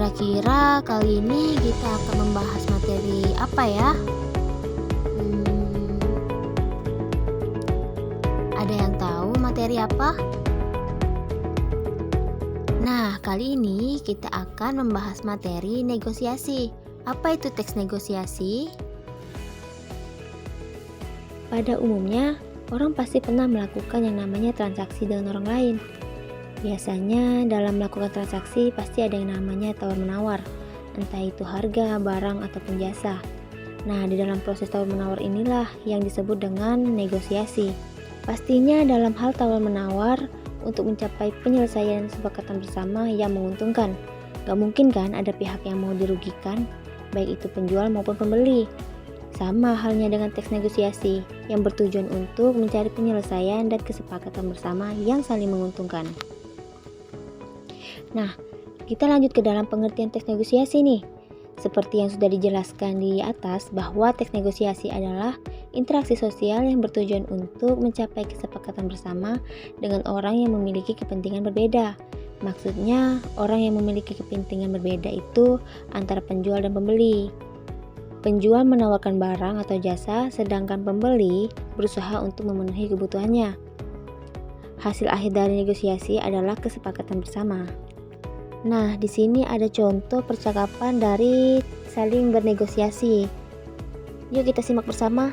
Kira-kira kali ini kita akan membahas materi apa ya? Hmm, ada yang tahu materi apa? Nah, kali ini kita akan membahas materi negosiasi. Apa itu teks negosiasi? Pada umumnya, orang pasti pernah melakukan yang namanya transaksi dengan orang lain. Biasanya dalam melakukan transaksi pasti ada yang namanya tawar-menawar, entah itu harga, barang, ataupun jasa. Nah, di dalam proses tawar-menawar inilah yang disebut dengan negosiasi. Pastinya dalam hal tawar-menawar untuk mencapai penyelesaian kesepakatan bersama yang menguntungkan. Gak mungkin kan ada pihak yang mau dirugikan, baik itu penjual maupun pembeli. Sama halnya dengan teks negosiasi yang bertujuan untuk mencari penyelesaian dan kesepakatan bersama yang saling menguntungkan. Nah, kita lanjut ke dalam pengertian teks negosiasi nih. Seperti yang sudah dijelaskan di atas bahwa teks negosiasi adalah interaksi sosial yang bertujuan untuk mencapai kesepakatan bersama dengan orang yang memiliki kepentingan berbeda. Maksudnya, orang yang memiliki kepentingan berbeda itu antara penjual dan pembeli. Penjual menawarkan barang atau jasa, sedangkan pembeli berusaha untuk memenuhi kebutuhannya. Hasil akhir dari negosiasi adalah kesepakatan bersama. Nah, di sini ada contoh percakapan dari saling bernegosiasi. Yuk kita simak bersama.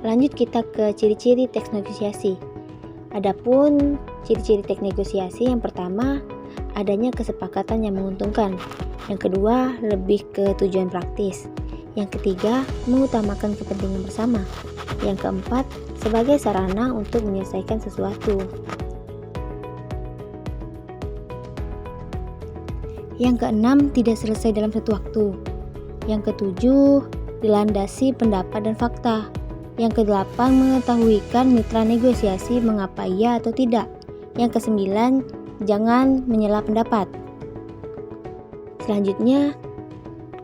Lanjut kita ke ciri-ciri teks negosiasi. Adapun ciri-ciri teks negosiasi, yang pertama adanya kesepakatan yang menguntungkan. Yang kedua lebih ke tujuan praktis. Yang ketiga mengutamakan kepentingan bersama. Yang keempat sebagai sarana untuk menyelesaikan sesuatu. Yang keenam tidak selesai dalam satu waktu. Yang ketujuh dilandasi pendapat dan fakta. Yang kedelapan mengetahuikan mitra negosiasi mengapa iya atau tidak. Yang kesembilan jangan menyela pendapat. Selanjutnya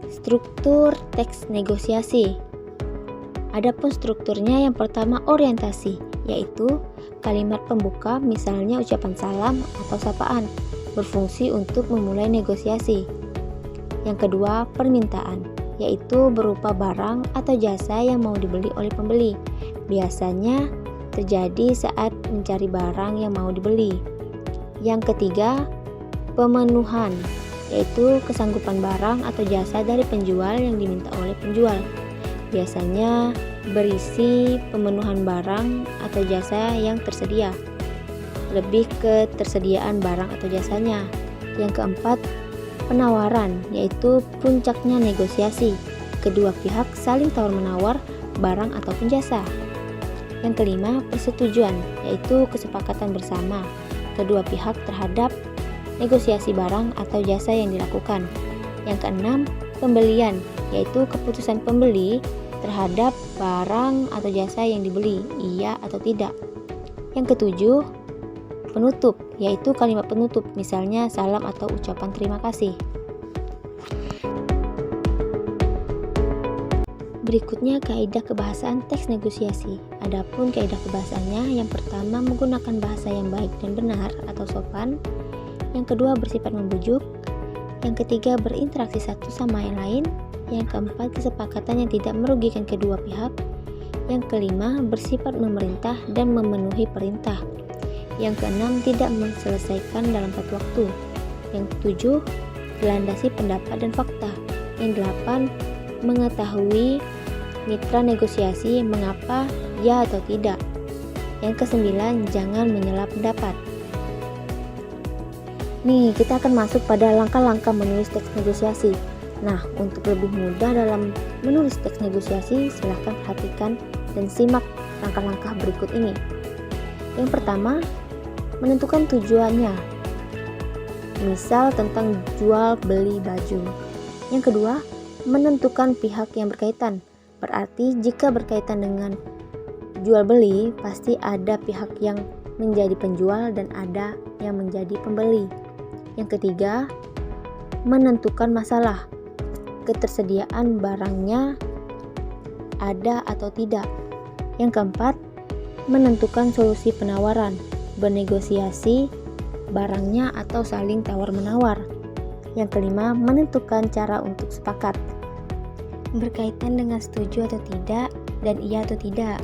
struktur teks negosiasi. Adapun strukturnya, yang pertama orientasi, yaitu kalimat pembuka misalnya ucapan salam atau sapaan berfungsi untuk memulai negosiasi. Yang kedua permintaan, yaitu berupa barang atau jasa yang mau dibeli oleh pembeli. Biasanya terjadi saat mencari barang yang mau dibeli. Yang ketiga, pemenuhan, yaitu kesanggupan barang atau jasa dari penjual yang diminta oleh penjual. Biasanya berisi pemenuhan barang atau jasa yang tersedia, lebih ke tersediaan barang atau jasanya. Yang keempat, penawaran, yaitu puncaknya negosiasi. Kedua pihak saling tawar-menawar barang ataupun jasa. Yang kelima, persetujuan, yaitu kesepakatan bersama kedua pihak terhadap negosiasi barang atau jasa yang dilakukan. Yang keenam, pembelian, yaitu keputusan pembeli terhadap barang atau jasa yang dibeli, iya atau tidak. Yang ketujuh, penutup, yaitu kalimat penutup, misalnya salam atau ucapan terima kasih. Berikutnya kaidah kebahasaan teks negosiasi. Adapun kaidah kebahasaannya, yang pertama menggunakan bahasa yang baik dan benar atau sopan. Yang kedua bersifat membujuk. Yang ketiga berinteraksi satu sama yang lain. Yang keempat kesepakatan yang tidak merugikan kedua pihak. Yang kelima bersifat memerintah dan memenuhi perintah. Yang keenam tidak menyelesaikan dalam satu waktu. Yang ketujuh dilandasi pendapat dan fakta. Yang delapan mengetahui mitra negosiasi mengapa ya atau tidak. Yang kesembilan jangan menyela pendapat. Nih, kita akan masuk pada langkah-langkah menulis teks negosiasi. Nah, untuk lebih mudah dalam menulis teks negosiasi, silahkan perhatikan dan simak langkah-langkah berikut ini. Yang pertama, menentukan tujuannya. Misal tentang jual beli baju. Yang kedua, menentukan pihak yang berkaitan. Berarti jika berkaitan dengan jual beli, pasti ada pihak yang menjadi penjual dan ada yang menjadi pembeli. Yang ketiga, menentukan masalah. Ketersediaan barangnya ada atau tidak. Yang keempat, menentukan solusi penawaran, bernegosiasi barangnya atau saling tawar-menawar. Yang kelima, menentukan cara untuk sepakat, berkaitan dengan setuju atau tidak dan iya atau tidak.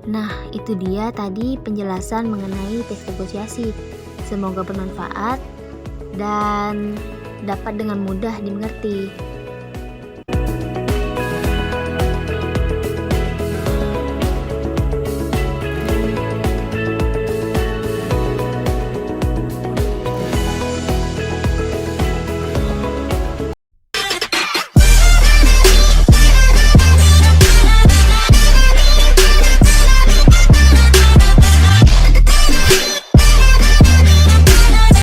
Nah, itu dia tadi penjelasan mengenai teks negosiasi. Semoga bermanfaat dan dapat dengan mudah dimengerti.